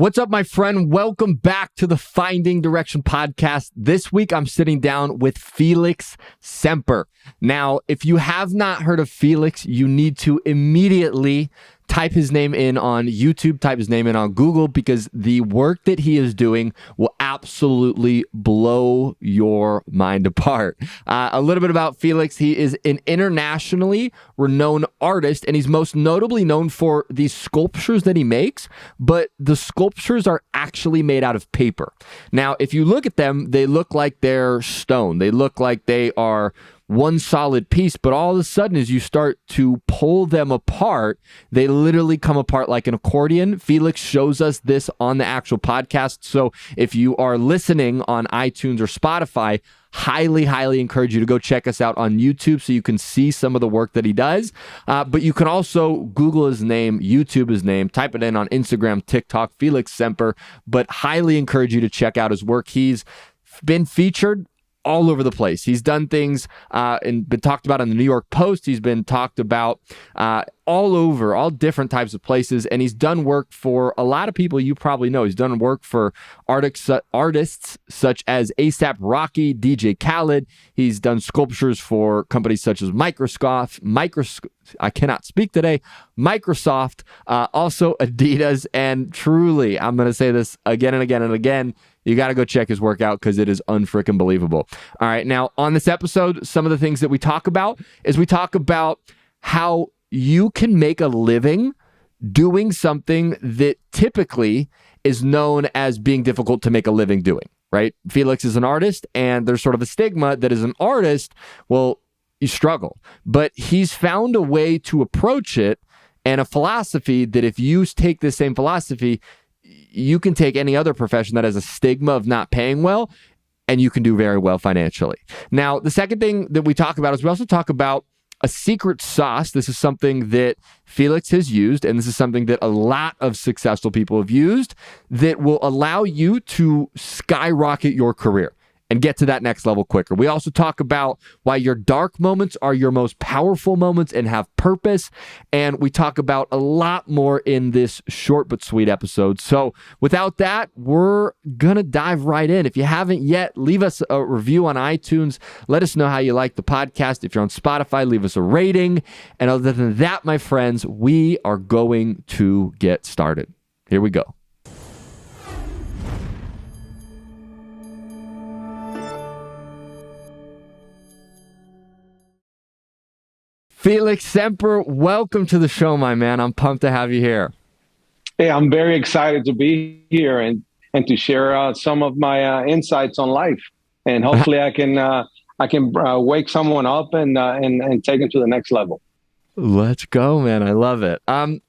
What's up, my friend? Welcome back to the Finding Direction podcast. This week, I'm sitting down with Felix Semper. Now, if you have not heard of Felix, you need to immediately type his name in on YouTube, type his name in on Google, because the work that he is doing will absolutely blow your mind apart. A little bit about Felix. He is an internationally renowned artist, and he's most notably known for these sculptures that he makes, but the sculptures are actually made out of paper. Now, if you look at them, they look like they're stone. They look like they are one solid piece, but all of a sudden, as you start to pull them apart, they literally come apart like an accordion. Felix shows us this on the actual podcast. So if you are listening on iTunes or Spotify, highly encourage you to go check us out on YouTube so you can see some of the work that he does. But you can also Google his name, YouTube his name, type it in on Instagram, TikTok, Felix Semper, but highly encourage you to check out his work. He's been featured all over the place. He's done things and been talked about in the New York Post. He's been talked about all over, all different types of places. And he's done work for a lot of people you probably know. He's done work for artists such as A$AP Rocky, DJ Khaled. He's done sculptures for companies such as Microsoft, I cannot speak today, Microsoft, also Adidas. And truly, I'm going to say this again and again and again, you got to go check his work out because it is unfreaking believable. All right, now on this episode, some of the things that we talk about is we talk about how you can make a living doing something that typically is known as being difficult to make a living doing, right? Felix is an artist, and there's sort of a stigma that as an artist, well, you struggle. But he's found a way to approach it and a philosophy that if you take this same philosophy, you can take any other profession that has a stigma of not paying well, and you can do very well financially. Now, the second thing that we talk about is we also talk about a secret sauce. This is something that Felix has used, and this is something that a lot of successful people have used that will allow you to skyrocket your career and get to that next level quicker. We also talk about why your dark moments are your most powerful moments and have purpose. And we talk about a lot more in this short but sweet episode. So without that, we're going to dive right in. If you haven't yet, leave us a review on iTunes. Let us know how you like the podcast. If you're on Spotify, leave us a rating. And other than that, my friends, we are going to get started. Here we go. Felix Semper, welcome to the show, my man. I'm pumped to have you here. Hey, I'm very excited to be here and to share some of my insights on life. And hopefully I can wake someone up and take them to the next level. Let's go, man. I love it.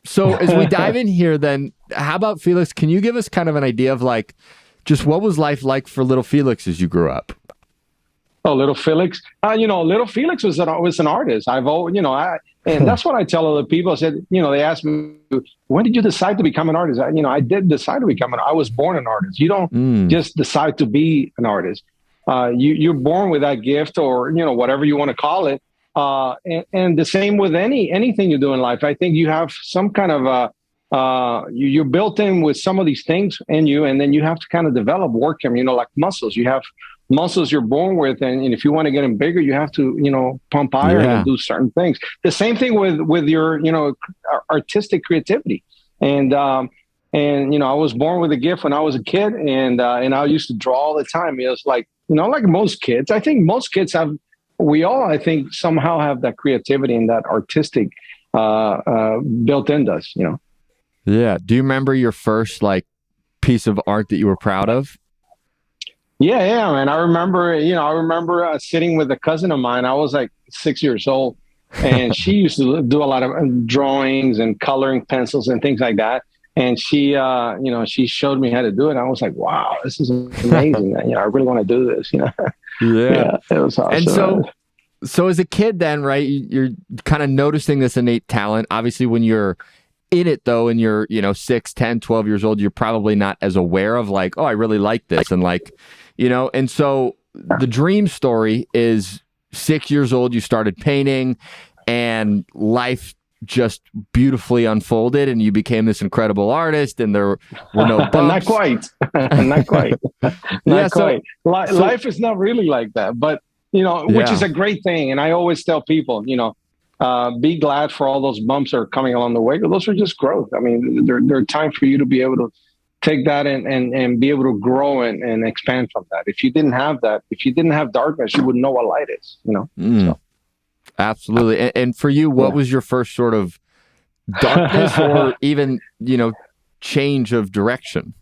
So as we dive in here, then, how about Felix? Can you give us kind of an idea of like just what was life like for little Felix as you grew up? Oh, little Felix. Little Felix was an artist. And that's what I tell other people. I said, they ask me, when did you decide to become an artist? I did decide to become I was born an artist. You don't just decide to be an artist. You're born with that gift, or, whatever you want to call it. And the same with anything you do in life. I think you have some kind of, you're built in with some of these things in you, and then you have to kind of work them, like muscles. You have muscles you're born with, and if you want to get them bigger, you have to pump iron and do certain things. The same thing with your artistic creativity, and I was born with a gift when I was a kid, and I used to draw all the time. It was like like most kids. I think most kids have. We all, I think, somehow have that creativity and that artistic built into us. Yeah. Do you remember your first piece of art that you were proud of? Yeah, man. I remember sitting with a cousin of mine. I was like 6 years old, and she used to do a lot of drawings and coloring pencils and things like that. And she showed me how to do it. I was like, wow, this is amazing. I really want to do this. Yeah, it was awesome. And so as a kid, then, right, you're kind of noticing this innate talent. Obviously, when you're in it, though, and you're 6, 10, 12 years old, you're probably not as aware of oh, I really like this, and and so the dream story is 6 years old, you started painting, and life just beautifully unfolded and you became this incredible artist and there were no bumps? Not quite. Not quite. Not quite. Life is not really like that, but which is a great thing. And I always tell people, be glad for all those bumps that are coming along the way. Those are just growth. I mean, they're time for you to be able to take that and be able to grow and expand from that. If you didn't have that, if you didn't have darkness, you wouldn't know what light is, So. Absolutely. And for you, what was your first sort of darkness or even, change of direction?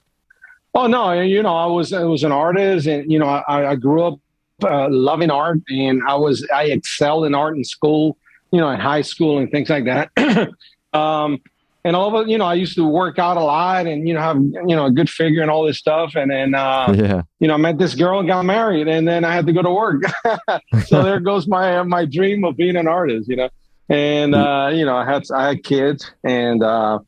Oh, no, I was an artist and, I grew up loving art and I excelled in art in school, in high school and things like that. And all of it, I used to work out a lot and, have, a good figure and all this stuff. And then, I met this girl and got married and then I had to go to work. So there goes my dream of being an artist, and, I had kids and, I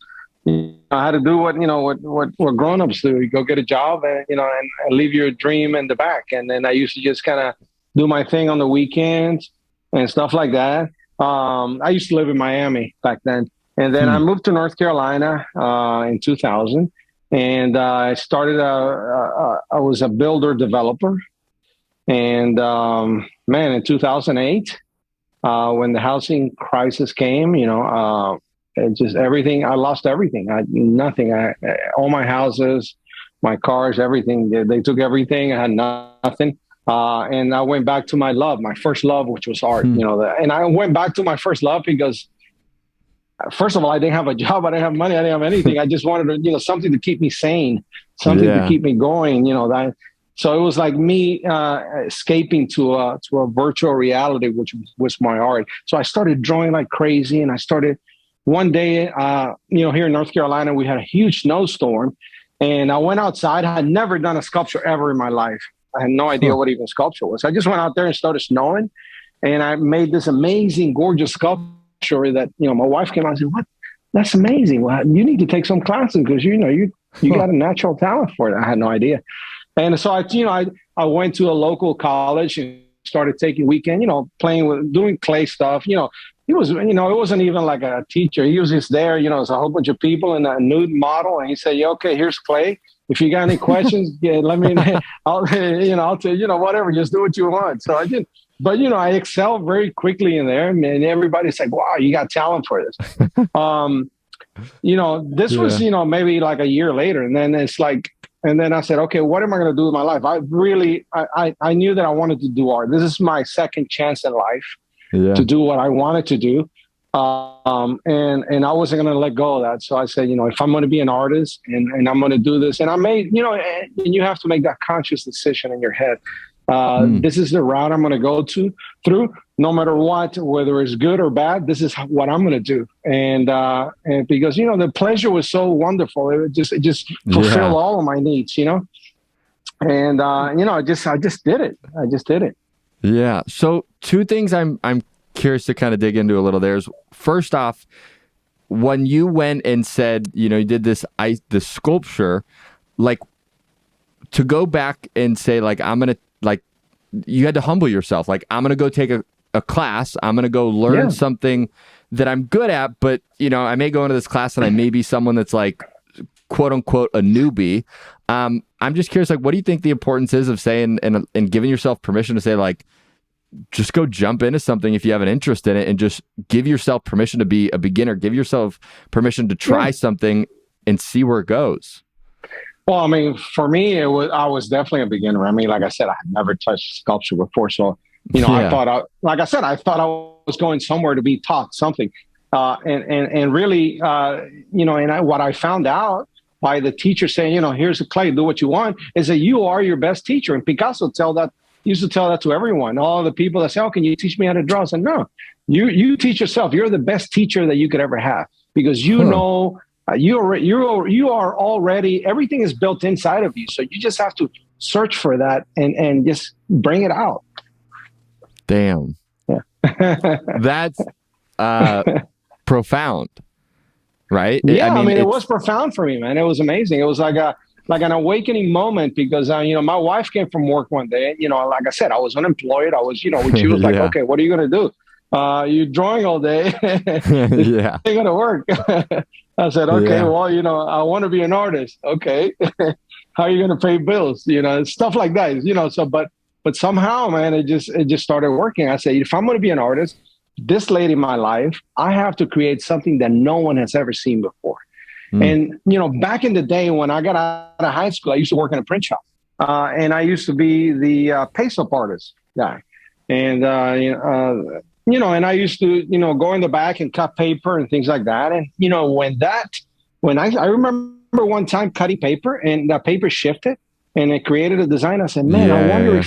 had to do what grown-ups do. You go get a job and, and leave your dream in the back. And then I used to just kind of do my thing on the weekends and stuff like that. I used to live in Miami back then. And then I moved to North Carolina in 2000, and I started. I was a builder developer, and in 2008, when the housing crisis came, just everything. I lost everything. I had nothing. All my houses, my cars, everything. They took everything. I had nothing. And I went back to my first love, which was art. And I went back to my first love because. First of all, I didn't have a job. I didn't have money. I didn't have anything. I just wanted to, something to keep me sane, something to keep me going. So it was like me escaping to a virtual reality, which was my art. So I started drawing like crazy, and I started one day. Here in North Carolina, we had a huge snowstorm, and I went outside. I had never done a sculpture ever in my life. I had no idea what even sculpture was. I just went out there and started snowing, and I made this amazing, gorgeous sculpture. That my wife came out and said, "What? That's amazing! Well, you need to take some classes because you got a natural talent for it." I had no idea, and so I went to a local college and started taking weekend, doing clay stuff. He was, it wasn't even like a teacher. He was just there. It's a whole bunch of people and a nude model, and he said, "Yeah, okay, here's clay. If you got any questions, let me. I'll tell whatever. Just do what you want." So I did. But, I excelled very quickly in there, and everybody's like, wow, you got talent for this. This was, maybe like a year later. And then it's like, and then I said, okay, what am I going to do with my life? I knew that I wanted to do art. This is my second chance in life to do what I wanted to do. And I wasn't going to let go of that. So I said, if I'm going to be an artist and I'm going to do this, and I made, and you have to make that conscious decision in your head. This is the route I'm going to go through, no matter what, whether it's good or bad. This is what I'm going to do, and because the pleasure was so wonderful, it just fulfilled all of my needs, and I just did it. I just did it. Yeah. So two things I'm curious to kind of dig into a little. There's first off, when you went and said you did this sculpture, like to go back and say like I'm gonna. Like you had to humble yourself. Like I'm going to go take a class. I'm going to go learn something that I'm good at, but I may go into this class and I may be someone that's like quote unquote a newbie. I'm just curious, like, what do you think the importance is of saying and giving yourself permission to say like, just go jump into something if you have an interest in it and just give yourself permission to be a beginner, give yourself permission to try something and see where it goes. Well, I mean, for me, I was definitely a beginner. I mean, like I said, I had never touched sculpture before. So, I thought I was going somewhere to be taught something. And really, what I found out by the teacher saying, here's the clay, do what you want, is that you are your best teacher. And Picasso used to tell that to everyone. All the people that say, oh, can you teach me how to draw? I said, no, you teach yourself. You're the best teacher that you could ever have because you know, you are already, everything is built inside of you. So you just have to search for that and just bring it out. Damn. Yeah. That's profound, right? Yeah, I mean it was profound for me, man. It was amazing. It was like an awakening moment because, my wife came from work one day. Like I said, I was unemployed. I was, she was like, okay, what are you going to do? You're drawing all day. Yeah. Ain't gonna work. I said, okay, Yeah. well, I want to be an artist. Okay. How are you going to pay bills? Stuff like that, so, but somehow, man, it just started working. I said, if I'm going to be an artist, this late in my life, I have to create something that no one has ever seen before. And, back in the day when I got out of high school, I used to work in a print shop. And I used to be the paste-up artist guy. And, and I used to, go in the back and cut paper and things like that. And, I remember one time cutting paper and the paper shifted and it created a design. I said, man, I wonder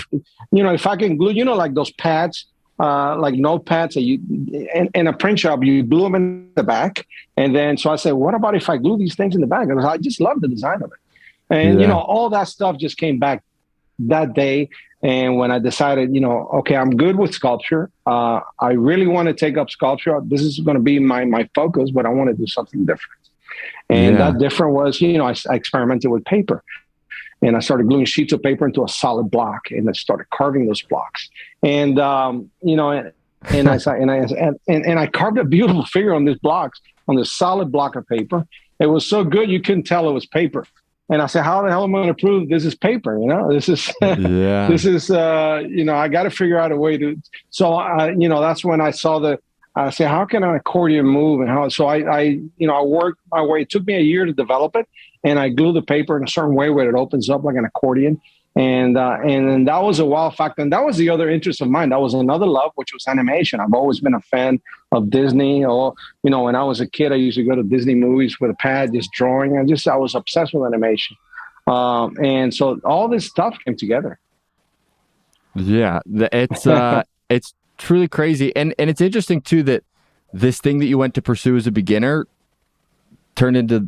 if I can glue, like those pads, like notepads that you, in a print shop, you glue them in the back. And then, so I said, what about if I glue these things in the back? And I just love the design of it. And, all that stuff just came back that day. And when I decided, okay, I'm good with sculpture. I really want to take up sculpture. This is going to be my focus, but I want to do something different. And that different was, I experimented with paper. And I started gluing sheets of paper into a solid block, and I started carving those blocks. And and I carved a beautiful figure on these blocks, on this solid block of paper. It was so good you couldn't tell it was paper. And I said, how the hell am I going to prove this is paper? This is this is I got to figure out a way to. So that's when I saw I said, how can an accordion move? And how? So I worked my way. It took me a year to develop it, and I glue the paper in a certain way where it opens up like an accordion. And then that was a wow factor. And that was the other interest of mine. That was another love, which was animation. I've always been a fan of Disney. Or, when I was a kid, I used to go to Disney movies with a pad, just drawing. I was obsessed with animation. And so all this stuff came together. Yeah, it's truly crazy. And it's interesting too, that this thing that you went to pursue as a beginner turned into,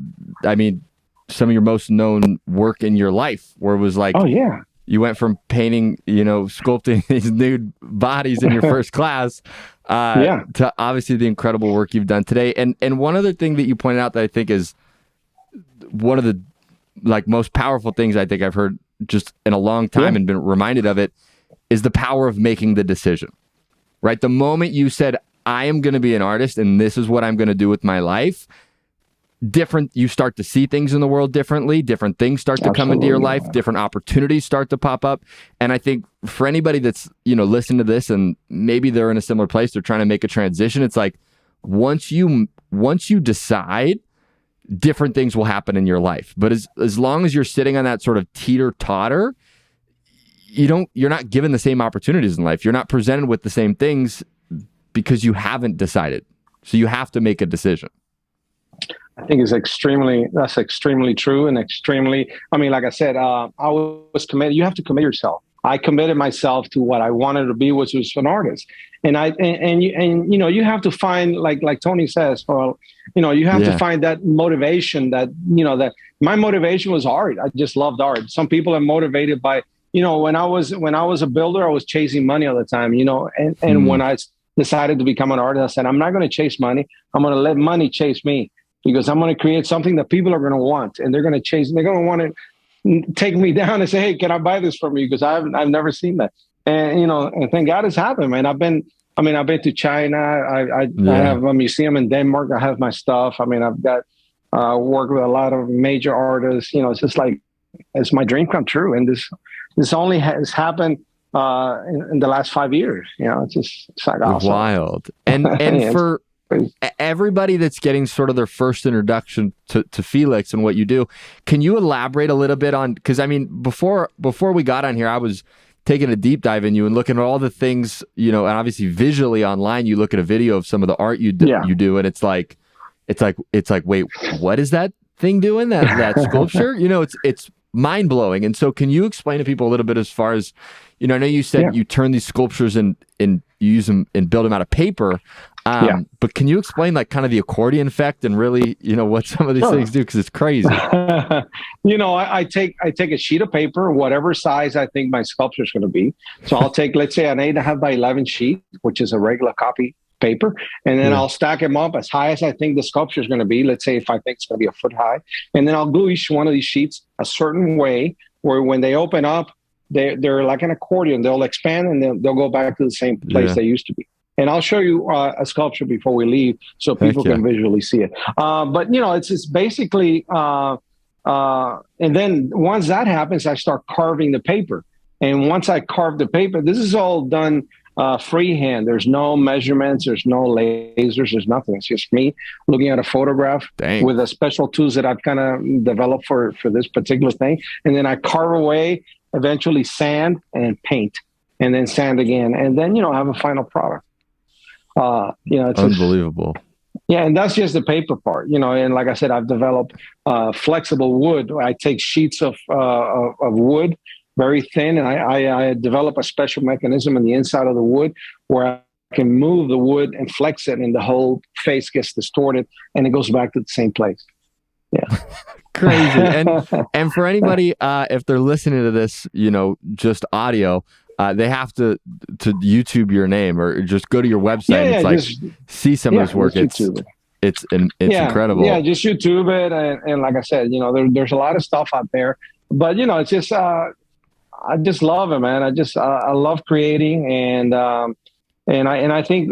some of your most known work in your life, where it was like, oh yeah, you went from painting, sculpting these nude bodies in your first class, to obviously the incredible work you've done today. And one other thing that you pointed out that I think is one of the most powerful things I think I've heard just in a long time and been reminded of it is the power of making the decision, right? The moment you said, I am going to be an artist and this is what I'm going to do with my life, you start to see things in the world differently. Different things start to come into your life. Different opportunities start to pop up. And I think for anybody that's, listening to this and maybe they're in a similar place, they're trying to make a transition. It's like, once you decide, different things will happen in your life. But as long as you're sitting on that sort of teeter-totter, you're not given the same opportunities in life. You're not presented with the same things because you haven't decided. So you have to make a decision. I think that's extremely true and extremely, like I said, I was committed. You have to commit yourself. I committed myself to what I wanted to be, which was an artist. And you have to find, like Tony says, you have to find that motivation that my motivation was art. I just loved art. Some people are motivated by, when I was a builder, I was chasing money all the time, and when I decided to become an artist, I said, I'm not going to chase money. I'm going to let money chase me. Because I'm going to create something that people are going to want, and they're going to chase. They're going to want to take me down and say, "Hey, can I buy this from you?" Because I've never seen that, and and thank God it's happened, man. I've been to China. I have a museum in Denmark. I have my stuff. I've got worked with a lot of major artists. It's just like it's my dream come true, and this only has happened in the last 5 years. It's like awesome. Wild, and for everybody that's getting sort of their first introduction to Felix and what you do, can you elaborate a little bit on, because before we got on here, I was taking a deep dive in you and looking at all the things, and obviously visually online, you look at a video of some of the art you do, and it's like, wait, what is that thing doing? That sculpture? It's mind blowing. And so can you explain to people a little bit as far as, I know you said you turn these sculptures and you use them and build them out of paper. But can you explain kind of the accordion effect and really, what some of these things do? Because it's crazy. I take a sheet of paper, whatever size I think my sculpture is going to be. So I'll take, let's say, an 8.5 by 11 sheet, which is a regular copy paper, and then I'll stack them up as high as I think the sculpture is going to be. Let's say if I think it's going to be a foot high, and then I'll glue each one of these sheets a certain way where when they open up, they're like an accordion. They'll expand and they'll go back to the same place they used to be. And I'll show you a sculpture before we leave so people can visually see it. But, it's basically, and then once that happens, I start carving the paper. And once I carve the paper, this is all done freehand. There's no measurements. There's no lasers. There's nothing. It's just me looking at a photograph with the special tools that I've kind of developed for this particular thing. And then I carve away, eventually sand and paint, and then sand again. And then, have a final product. It's unbelievable. And that's just the paper part, and like I said, I've developed flexible wood. I take sheets of wood, very thin, and I develop a special mechanism in the inside of the wood where I can move the wood and flex it, and the whole face gets distorted, and it goes back to the same place. Yeah. Crazy. And for anybody, if they're listening to this, just audio, they have to YouTube your name or just go to your website. See some of his work. It's incredible. Yeah, just YouTube it. And like I said, there's a lot of stuff out there, but it's just, I just love it, man. I love creating. And I think,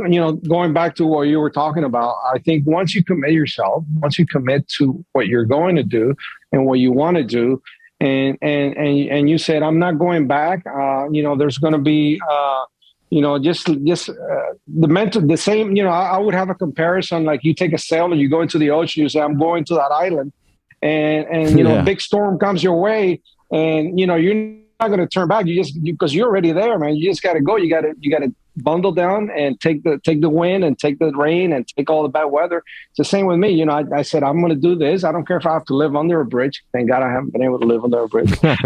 going back to what you were talking about, I think once you commit to what you're going to do and what you want to do, and you said, I'm not going back, there's going to be, the same, I would have a comparison. Like you take a sailor, you go into the ocean, you say, I'm going to that island, and a big storm comes your way, and, you're not going to turn back. Because you're already there, man. You just got to go. You got to bundle down and take the wind and take the rain and take all the bad weather. It's the same with me. I said, I'm going to do this. I don't care if I have to live under a bridge. Thank God I haven't been able to live under a bridge. But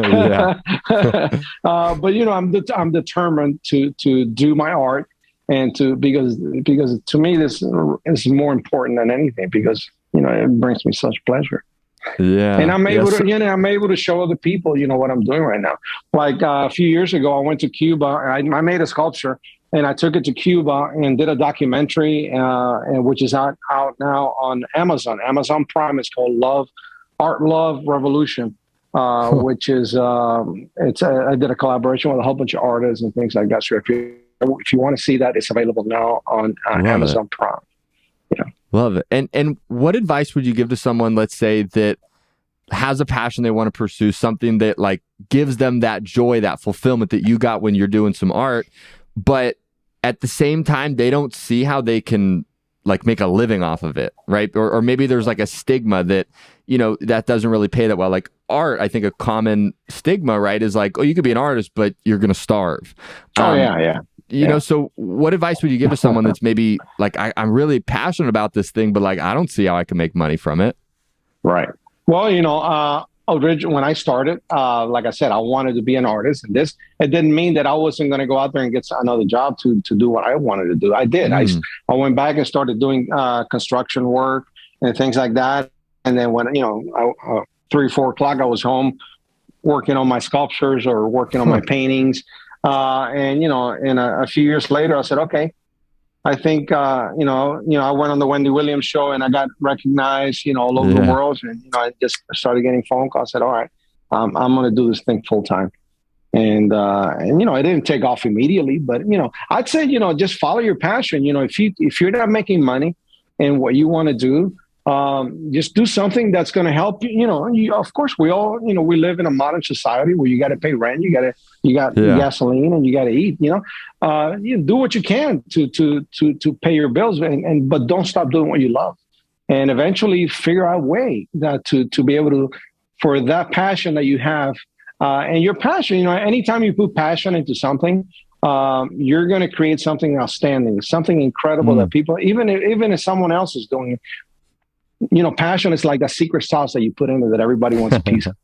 I'm determined to do my art and because to me this is more important than anything, because it brings me such pleasure. Yeah, and I'm able to show other people, what I'm doing right now. Like a few years ago, I went to Cuba. I made a sculpture, and I took it to Cuba and did a documentary, which is out now on Amazon. Amazon Prime. It's called Art Love Revolution, which is I did a collaboration with a whole bunch of artists and things like that. So if you want to see that, it's available now on Amazon Prime. Yeah. Love it. And what advice would you give to someone, let's say, that has a passion they want to pursue, something that like gives them that joy, that fulfillment that you got when you're doing some art, but at the same time, they don't see how they can like make a living off of it, right? Or maybe there's like a stigma that, that doesn't really pay that well. Like art, I think a common stigma, right, is like, oh, you could be an artist, but you're going to starve. So what advice would you give to someone that's maybe like, I'm really passionate about this thing, but like, I don't see how I can make money from it. Right. Well, originally when I started, like I said, I wanted to be an artist, and it didn't mean that I wasn't going to go out there and get another job to do what I wanted to do. I did. I went back and started doing construction work and things like that. And then when, 3, 4 o'clock, I was home working on my sculptures or working on my paintings. And a few years later, I said, okay, I think, I went on the Wendy Williams show and I got recognized, all over the world. And, I just started getting phone calls. I said, all right, I'm going to do this thing full time. And it didn't take off immediately, but, I'd say, just follow your passion. If you're not making money in what you want to do, just do something that's going to help you. Of course, we all, we live in a modern society where you got to pay rent, you got gasoline, and you got to eat. You do what you can to pay your bills, but don't stop doing what you love, and eventually figure out a way that to be able to, for that passion that you have, and your passion. Anytime you put passion into something, you're going to create something outstanding, something incredible that people, even if someone else is doing it. Passion is like a secret sauce that you put in there that everybody wants a piece of.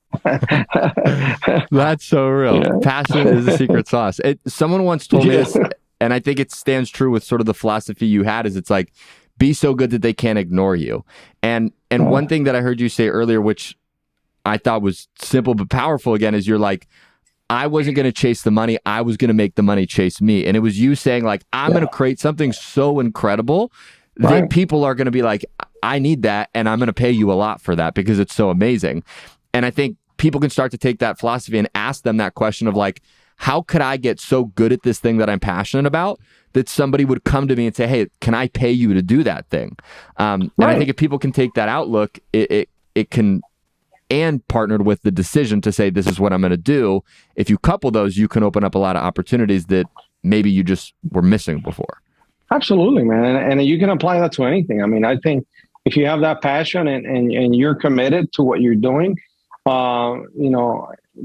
That's so real. Yeah. Passion is a secret sauce. Someone once told me this, and I think it stands true with sort of the philosophy you had, is it's like, be so good that they can't ignore you. And one thing that I heard you say earlier, which I thought was simple but powerful again, is you're like, I wasn't going to chase the money. I was going to make the money chase me. And it was you saying like, I'm going to create something so incredible that people are going to be like, I need that, and I'm going to pay you a lot for that because it's so amazing. And I think people can start to take that philosophy and ask them that question of like, how could I get so good at this thing that I'm passionate about that somebody would come to me and say, hey, can I pay you to do that thing? And I think if people can take that outlook, it can, and partnered with the decision to say, this is what I'm going to do. If you couple those, you can open up a lot of opportunities that maybe you just were missing before. Absolutely, man. And you can apply that to anything. I mean, I think if you have that passion and you're committed to what you're doing,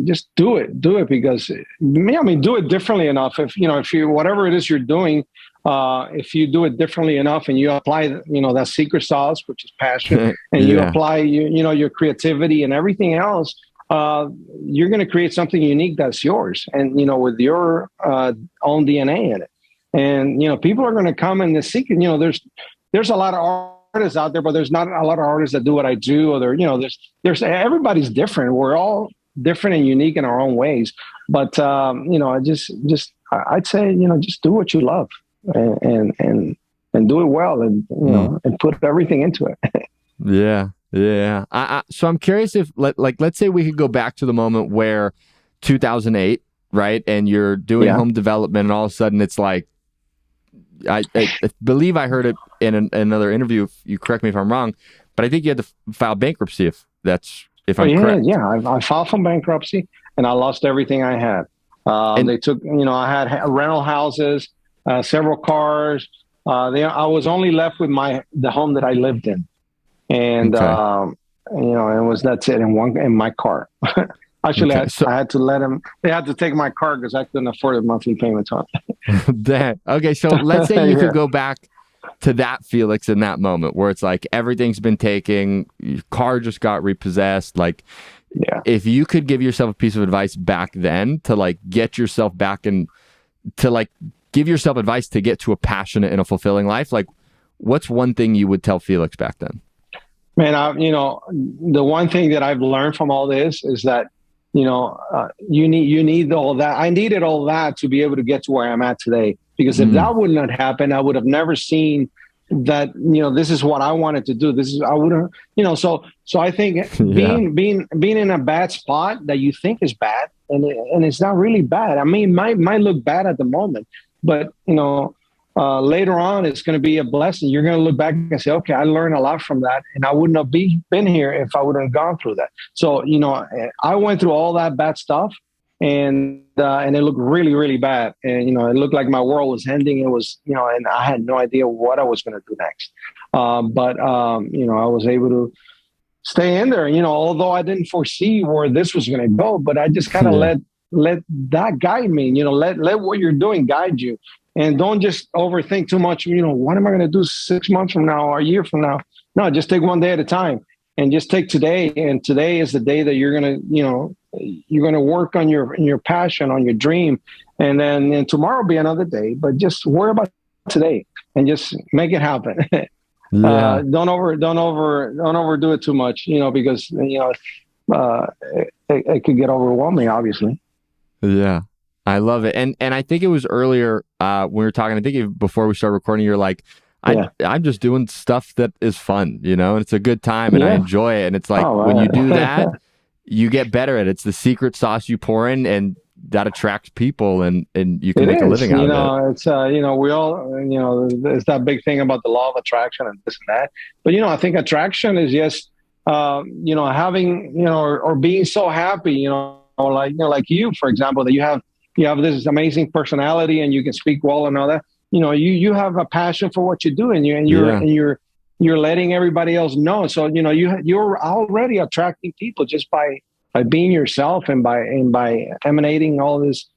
just do it because do it differently enough. If you, whatever it is you're doing, if you do it differently enough and you apply, that secret sauce, which is passion, and you apply, your creativity and everything else, you're going to create something unique that's yours and, with your own DNA in it. And, people are going to come and seek, there's a lot of artists out there, but there's not a lot of artists that do what I do, or there's everybody's different. We're all different and unique in our own ways. But, I'd say, just do what you love and do it well and, and put everything into it. Yeah. So I'm curious if let's say we could go back to the moment where 2008, right? And you're doing home development and all of a sudden it's like, I believe I heard it in another interview. If you correct me if I'm wrong, but I think you had to file bankruptcy if I'm correct. Yeah, I filed for bankruptcy and I lost everything I had. They took, I had rental houses, several cars. I was only left with the home that I lived in, and that's it. In my car. Actually, I had to let them. They had to take my car because I couldn't afford the monthly payments on it. Okay, so let's say you could go back to that Felix in that moment where it's like everything's been taken, your car just got repossessed. Like, if you could give yourself a piece of advice back then to get yourself back and to give yourself advice to get to a passionate and a fulfilling life, what's one thing you would tell Felix back then? Man, the one thing that I've learned from all this is that you need all that. I needed all that to be able to get to where I'm at today. Because if that would not happen, I would have never seen that. This is what I wanted to do. I would have. So I think being in a bad spot that you think is bad, and it's not really bad. I mean, might look bad at the moment, but later on, it's going to be a blessing. You're going to look back and say, okay, I learned a lot from that. And I wouldn't have been here if I wouldn't have gone through that. So, I went through all that bad stuff and it looked really, really bad. And, it looked like my world was ending. It was, and I had no idea what I was going to do next. But I was able to stay in there, although I didn't foresee where this was going to go, but I just kind of let that guide me, let what you're doing guide you. And don't just overthink too much. What am I going to do 6 months from now or a year from now? No, just take one day at a time and just take today. And today is the day that you're going to work on your passion, on your dream. And then tomorrow will be another day, but just worry about today and just make it happen. Don't overdo it too much, because, it could get overwhelming, obviously. Yeah. I love it. And I think it was earlier when we were talking, I think before we started recording, you're like, I'm just doing stuff that is fun, and it's a good time and I enjoy it. And it's like, when you do that, you get better at it. It's the secret sauce you pour in and that attracts people and you can make a living out of it. It's, we all, there's that big thing about the law of attraction and this and that. But, I think attraction is just, having, or being so happy, like you, for example, that you have this amazing personality and you can speak well and all that. You have a passion for what you do and you're letting everybody else know. So, you're already attracting people just by being yourself and by emanating all this,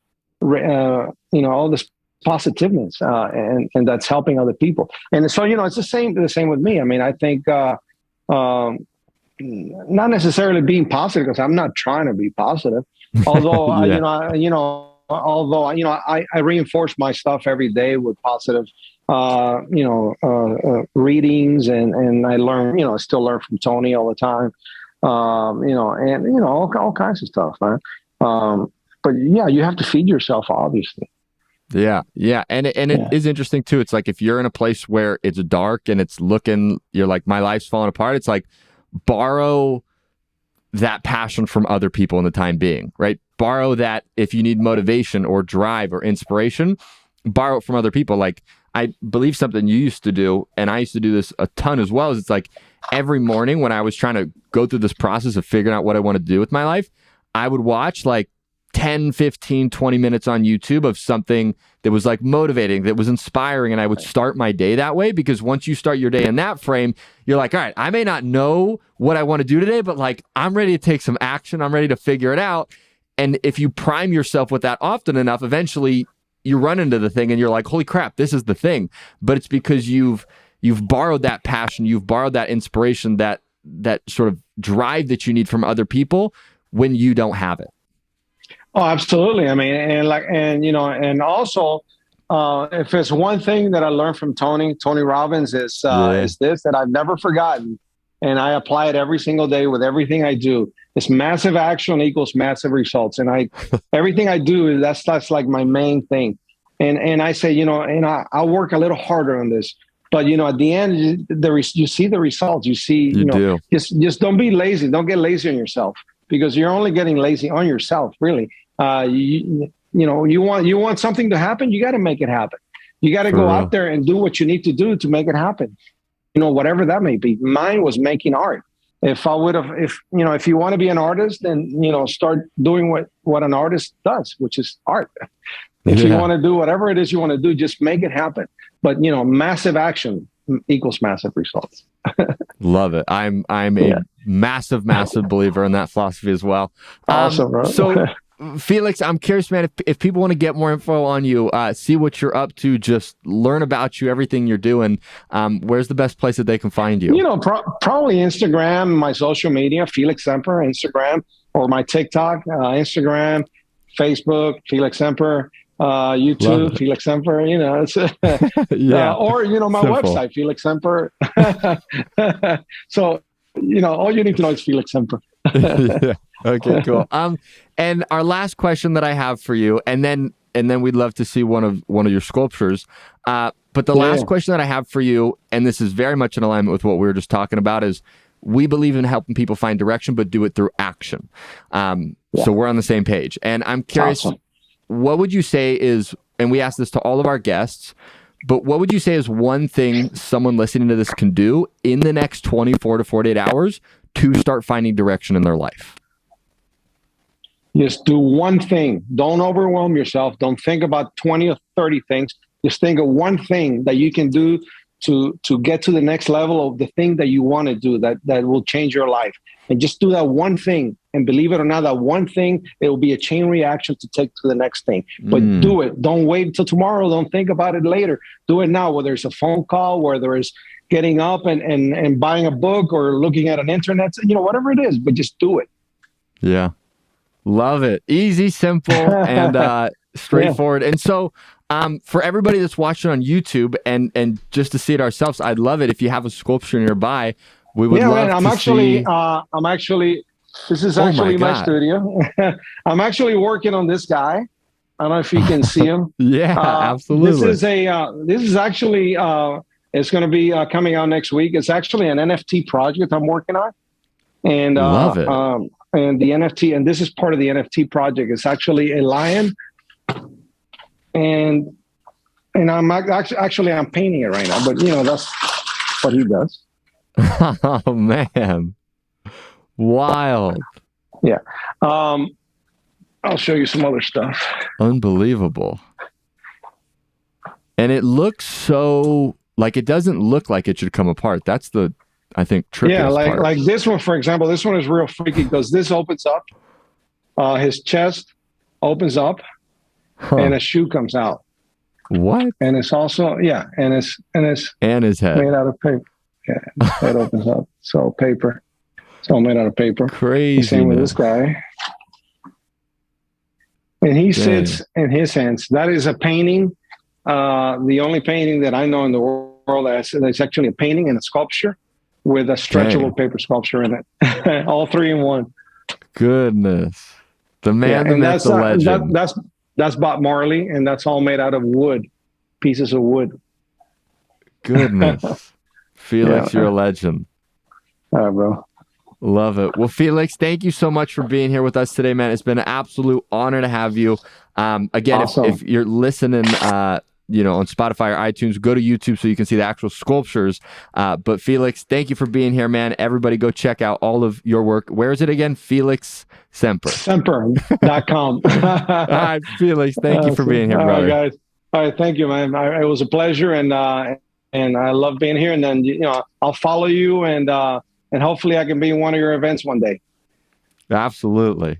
all this positiveness, and that's helping other people. And so, it's the same with me. I mean, I think, not necessarily being positive because I'm not trying to be positive, although, I reinforce my stuff every day with positive, readings and I learn, I still learn from Tony all the time, all kinds of stuff, man. But you have to feed yourself, obviously. Yeah. And it is interesting too. It's like, if you're in a place where it's dark and you're like, my life's falling apart. It's like, borrow that passion from other people in the time being, right? Borrow that if you need motivation or drive or inspiration, borrow it from other people. Like, I believe something you used to do, and I used to do this a ton as well, is it's like every morning when I was trying to go through this process of figuring out what I want to do with my life, I would watch like 10, 15, 20 minutes on YouTube of something that was like motivating, that was inspiring. And I would start my day that way, because once you start your day in that frame, you're like, all right, I may not know what I want to do today, but like, I'm ready to take some action. I'm ready to figure it out. And if you prime yourself with that often enough, eventually you run into the thing and you're like, holy crap, this is the thing. But it's because you've borrowed that passion, you've borrowed that inspiration, that sort of drive that you need from other people when you don't have it. Oh, absolutely. I mean, and also, if it's one thing that I learned from Tony Robbins is this, that I've never forgotten, and I apply it every single day with everything I do. It's massive action equals massive results. And everything I do, that's like my main thing. And I say, I'll work a little harder on this, but at the end, you see the results. You see, just don't be lazy. Don't get lazy on yourself, because you're only getting lazy on yourself, really. You want something to happen, you got to make it happen. You got to go out there and do what you need to do to make it happen. Whatever that may be. Mine was making art. If you want to be an artist, then, start doing what an artist does, which is art. If you want to do whatever it is you want to do, just make it happen. But, massive action equals massive results. Love it. I'm a massive believer in that philosophy as well. Awesome, bro. So, Felix, I'm curious, man, if people want to get more info on you, see what you're up to, just learn about you, everything you're doing, where's the best place that they can find you? Probably Instagram, my social media, Felix Semper, Instagram, or my TikTok, Instagram, Facebook, Felix Semper, YouTube, Felix Semper, it's, or, my website, Felix Semper. So, all you need to know is Felix Semper. Yeah. Okay, cool. And our last question that I have for you, and then we'd love to see one of your sculptures. But the last question that I have for you, and this is very much in alignment with what we were just talking about, is we believe in helping people find direction, but do it through action. So we're on the same page. And I'm curious, what would you say is, and we ask this to all of our guests, but what would you say is one thing someone listening to this can do in the next 24 to 48 hours to start finding direction in their life? Just do one thing. Don't overwhelm yourself. Don't think about 20 or 30 things. Just think of one thing that you can do to get to the next level of the thing that you want to do that will change your life. And just do that one thing. And believe it or not, that one thing, it will be a chain reaction to take to the next thing. But do it. Don't wait until tomorrow. Don't think about it later. Do it now, whether it's a phone call, whether it's getting up and buying a book or looking at an internet, whatever it is, but just do it. Yeah. Love it. Easy, simple, and straightforward. And so for everybody that's watching on YouTube and just to see it ourselves, I'd love it if you have a sculpture nearby. We would love to see. I'm actually, this is actually my studio. I'm actually working on this guy. I don't know if you can see him. Yeah, absolutely. This is actually, it's going to be coming out next week. It's actually an NFT project I'm working on. And love it. And the NFT, and this is part of the NFT project. It's actually a lion, and I'm actually I'm painting it right now. But that's what he does. Oh man, wild! Yeah, I'll show you some other stuff. Unbelievable. And it looks so like it doesn't look like it should come apart. That's the, I think, trickiest part. Like this one, for example. This one is real freaky because this opens up. His chest opens up, and a shoe comes out. What? And it's also and his head made out of paper. Yeah, his head opens up. So paper. It's all made out of paper. Crazy. Same with this guy. And he sits in his hands. That is a painting. The only painting that I know in the world that's actually a painting and a sculpture with a stretchable paper sculpture in it. All three in one. Goodness. The man, the myth, the legend. That's Bob Marley, and that's all made out of wood, pieces of wood. Goodness. Felix, you're a legend. All right, bro. Love it. Well, Felix, thank you so much for being here with us today, man. It's been an absolute honor to have you. Again, Awesome. if you're listening, on Spotify or iTunes, go to YouTube so you can see the actual sculptures. But Felix, thank you for being here, man. Everybody go check out all of your work. Where is it again? Felix Semper. Semper.com. All right, Felix, thank you for being here, brother. All right, guys. All right, thank you, man. It was a pleasure, and I love being here. And then I'll follow you, and hopefully I can be in one of your events one day. Absolutely.